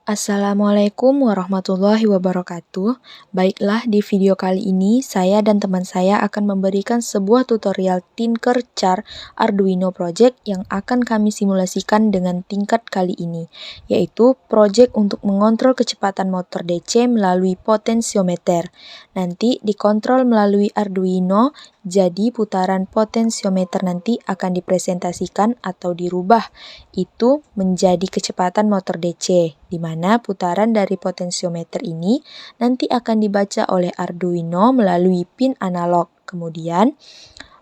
Assalamualaikum warahmatullahi wabarakatuh. Baiklah, di video kali ini saya dan teman saya akan memberikan sebuah tutorial Tinkercad Arduino Project yang akan kami simulasikan dengan tingkat kali ini, yaitu project untuk mengontrol kecepatan motor DC melalui potensiometer. Nanti dikontrol melalui Arduino, jadi putaran potensiometer nanti akan dipresentasikan atau dirubah itu menjadi kecepatan motor DC, di mana putaran dari potensiometer ini nanti akan dibaca oleh Arduino melalui pin analog. Kemudian,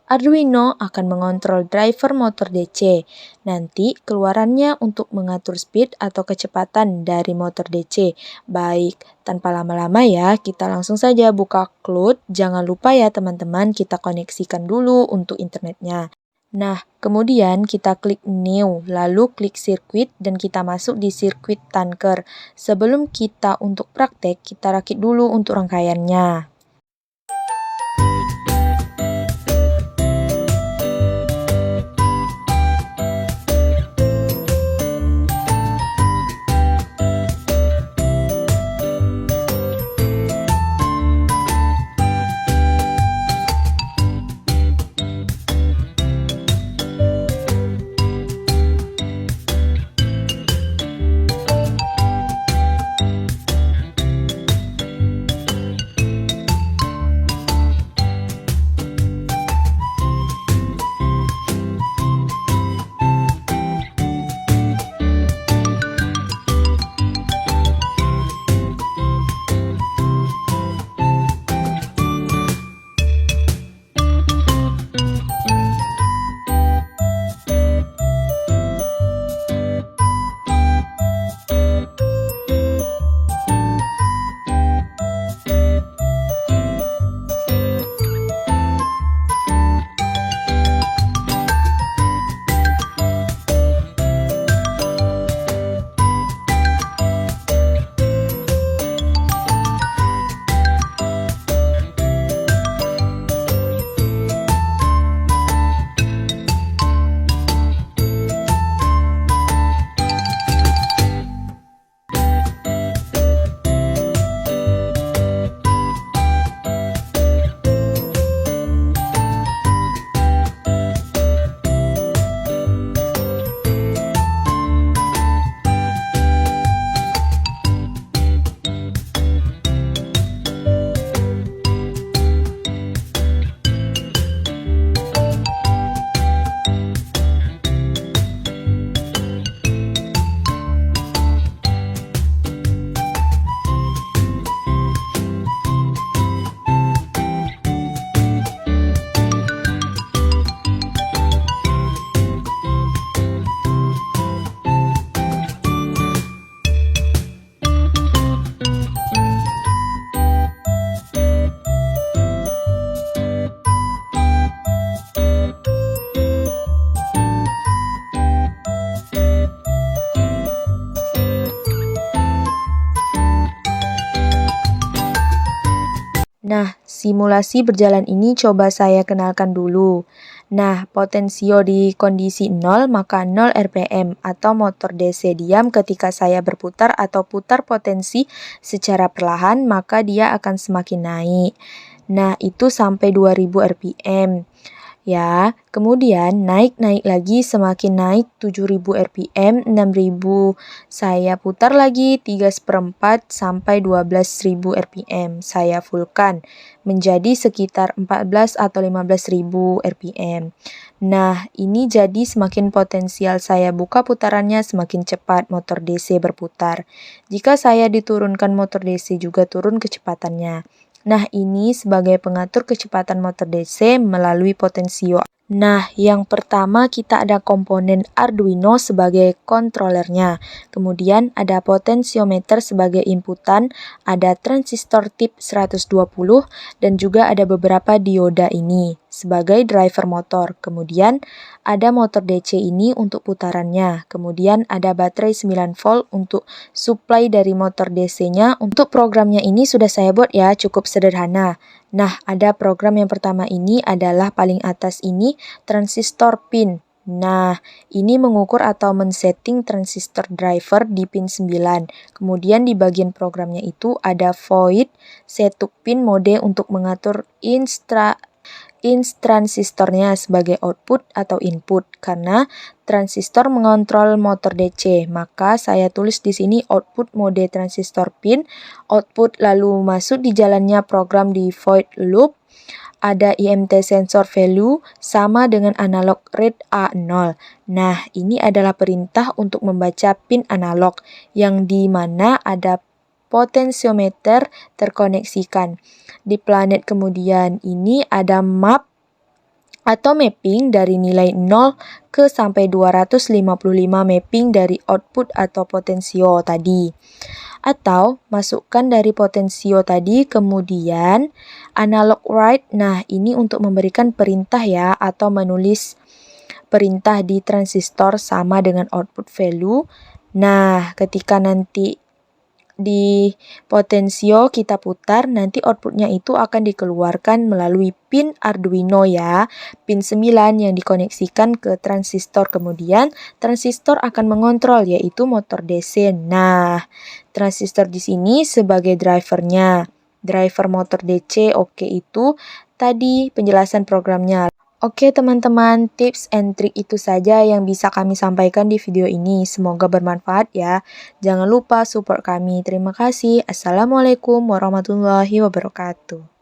Arduino akan mengontrol driver motor DC. Nanti keluarannya untuk mengatur speed atau kecepatan dari motor DC. Baik, tanpa lama-lama ya, kita langsung saja buka CLUD. Jangan lupa ya teman-teman, kita koneksikan dulu untuk internetnya. Nah, kemudian kita klik New, lalu klik Circuit dan kita masuk di Circuit Tanker. Sebelum kita untuk praktek, kita rakit dulu untuk rangkaiannya. Nah, simulasi berjalan ini coba saya kenalkan dulu. Nah, potensio di kondisi 0 maka 0 RPM atau motor DC diam ketika saya berputar atau putar potensi secara perlahan maka dia akan semakin naik. Nah, itu sampai 2000 RPM. Ya, kemudian naik lagi semakin naik 7000 RPM, 6000 saya putar lagi 3/4 sampai 12000 RPM. Saya fullkan menjadi sekitar 14 atau 15000 RPM. Nah, ini jadi semakin potensial saya buka putarannya semakin cepat motor DC berputar. Jika saya diturunkan motor DC juga turun kecepatannya. Nah, ini sebagai pengatur kecepatan motor DC melalui potensio. Nah, yang pertama kita ada komponen Arduino sebagai kontrolernya. Kemudian ada potensiometer sebagai inputan, ada transistor tip 120, dan juga ada beberapa dioda ini sebagai driver motor. Kemudian ada motor DC ini untuk putarannya. Kemudian ada baterai 9 volt untuk supply dari motor DC-nya. Untuk programnya ini sudah saya buat ya, cukup sederhana. Nah, ada program yang pertama ini adalah paling atas ini transistor pin Nah, ini mengukur atau men-setting transistor driver di pin 9. Kemudian di bagian programnya itu ada void setup pin mode untuk mengatur transistornya sebagai output atau input karena transistor mengontrol motor DC. Maka saya tulis di sini output mode transistor pin, output lalu masuk di jalannya program di void loop. Ada IMT sensor value sama dengan analog read A0. Nah, ini adalah perintah untuk membaca pin analog yang di mana ada potensiometer terkoneksikan. Di planet kemudian ini ada map atau mapping dari nilai 0 ke sampai 255 mapping dari output atau potensio tadi. Atau masukkan dari potensio tadi kemudian analog write. Nah, ini untuk memberikan perintah ya atau menulis perintah di transistor sama dengan output value. Nah, ketika nanti di potensio kita putar, nanti outputnya itu akan dikeluarkan melalui pin Arduino ya, pin 9 yang dikoneksikan ke transistor. Kemudian transistor akan mengontrol yaitu motor DC. Nah, transistor di sini sebagai drivernya. Driver motor DC, oke, itu tadi penjelasan programnya. Oke teman-teman, tips and trick itu saja yang bisa kami sampaikan di video ini. Semoga bermanfaat ya. Jangan lupa support kami. Terima kasih. Assalamualaikum warahmatullahi wabarakatuh.